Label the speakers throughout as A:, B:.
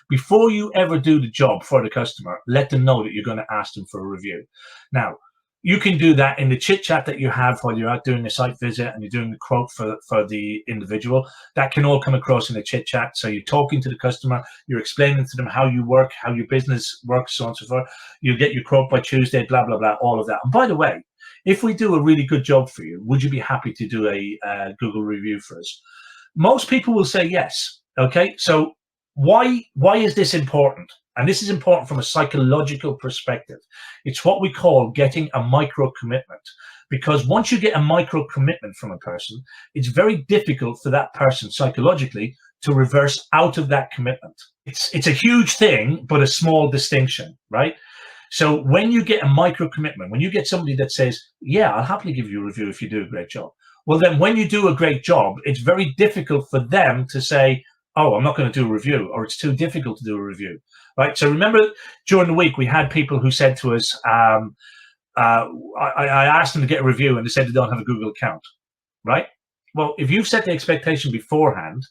A: before you ever do the job for the customer, let them know that you're going to ask them for a review. Now, you can do that in the chit chat that you have while you're out doing a site visit and you're doing the quote for the individual. That can all come across in a chit chat. So you're talking to the customer, you're explaining to them how you work, how your business works, so on and so forth. You get your quote by Tuesday, blah, blah, blah, all of that. And by the way, if we do a really good job for you, would you be happy to do a Google review for us? Most people will say yes. Okay, so why is this important? And this is important from a psychological perspective. It's what we call getting a micro commitment, because once you get a micro commitment from a person, it's very difficult for that person psychologically to reverse out of that commitment. It's a huge thing, but a small distinction, right? So when you get a micro commitment, when you get somebody that says, yeah, I'll happily give you a review if you do a great job. Well, then when you do a great job, it's very difficult for them to say, oh, I'm not going to do a review, or it's too difficult to do a review, right? So remember, during the week, we had people who said to us, I asked them to get a review and they said they don't have a Google account, right? Well, if you've set the expectation beforehand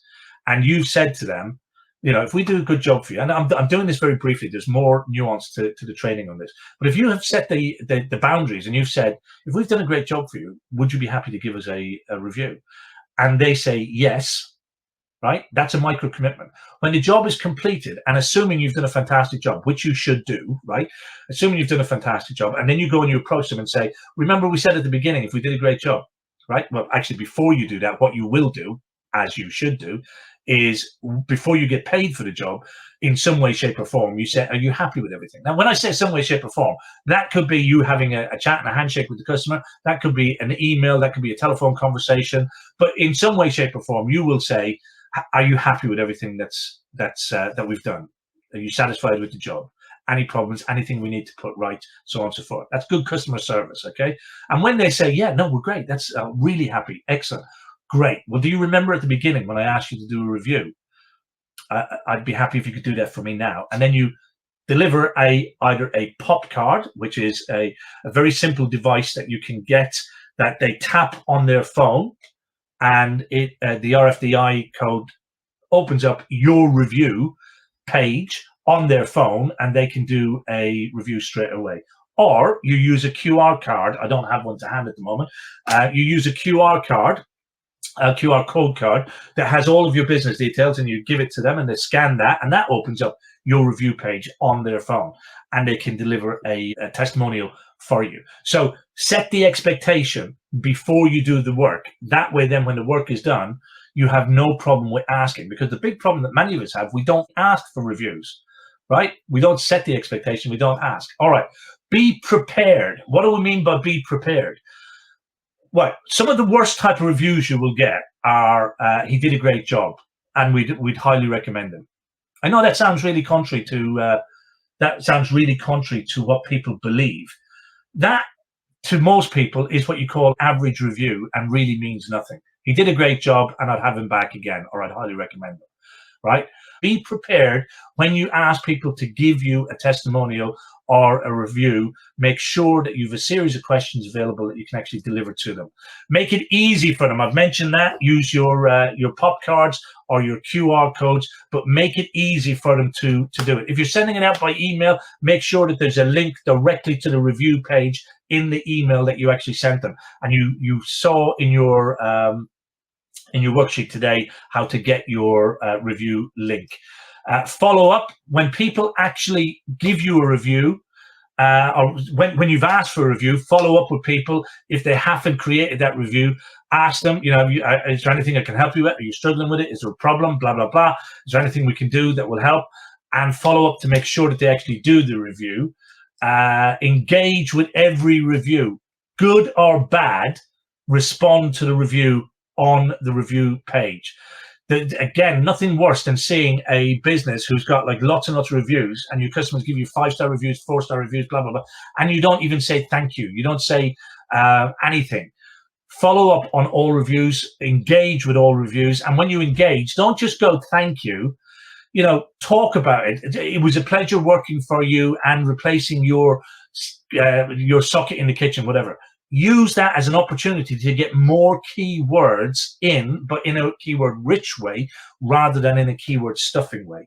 A: and you've said to them, you know, if we do a good job for you, and I'm doing this very briefly, there's more nuance to the training on this, but if you have set the boundaries and you've said, if we've done a great job for you, would you be happy to give us a review? And they say yes, right? That's a micro commitment. When the job is completed, and assuming you've done a fantastic job, which you should do, right? Assuming you've done a fantastic job, and then you go and you approach them and say, remember we said at the beginning, if we did a great job, right? Well, actually, before you do that, what you will do, as you should do, is before you get paid for the job, in some way, shape, or form, you say, are you happy with everything? Now, when I say some way, shape, or form, that could be you having a chat and a handshake with the customer. That could be an email. That could be a telephone conversation. But in some way, shape, or form, you will say, are you happy with everything that we've done? Are you satisfied with the job? Any problems, anything we need to put right, so on and so forth. That's good customer service, okay? And when they say, yeah, no, we're great. That's really happy. Excellent. Great. Well, do you remember at the beginning when I asked you to do a review? I'd be happy if you could do that for me now. And then you deliver either a pop card, which is a very simple device that you can get that they tap on their phone, and the RFID code opens up your review page on their phone, and they can do a review straight away. Or you use a QR card. I don't have one to hand at the moment. You use a QR card, a QR code card that has all of your business details, and you give it to them and they scan that, and that opens up your review page on their phone, and they can deliver a testimonial for you. So set the expectation before you do the work. That way, then when the work is done, you have no problem with asking, because the big problem that many of us have, we don't ask for reviews, right? We don't set the expectation. We don't ask. All right. Be prepared. What do we mean by be prepared? Well, some of the worst type of reviews you will get are, he did a great job, and we'd highly recommend him. I know that sounds really contrary to what people believe. That, to most people, is what you call average review and really means nothing. He did a great job and I'd have him back again, or I'd highly recommend him, right? Be prepared when you ask people to give you a testimonial or a review. Make sure that you have a series of questions available that you can actually deliver to them. Make it easy for them. I've mentioned that. Use your pop cards or your QR codes, but make it easy for them to do it. If you're sending it out by email, make sure that there's a link directly to the review page in the email that you actually sent them. And you saw in your worksheet today how to get your review link. Follow up when people actually give you a review, or when you've asked for a review. Follow up with people if they haven't created that review. Ask them, is there anything I can help you with? Are you struggling with it? Is there a problem? Blah blah blah. Is there anything we can do that will help? And follow up to make sure that they actually do the review. Engage with every review, good or bad. Respond to the review on the review page. Again, nothing worse than seeing a business who's got like lots and lots of reviews, and your customers give you 5-star reviews, 4-star reviews, blah blah blah, and you don't even say thank you. You don't say anything. Follow up on all reviews. Engage with all reviews, and when you engage, don't just go thank you. Talk about it. It was a pleasure working for you and replacing your socket in the kitchen, whatever. Use that as an opportunity to get more keywords in, but in a keyword rich way rather than in a keyword stuffing way.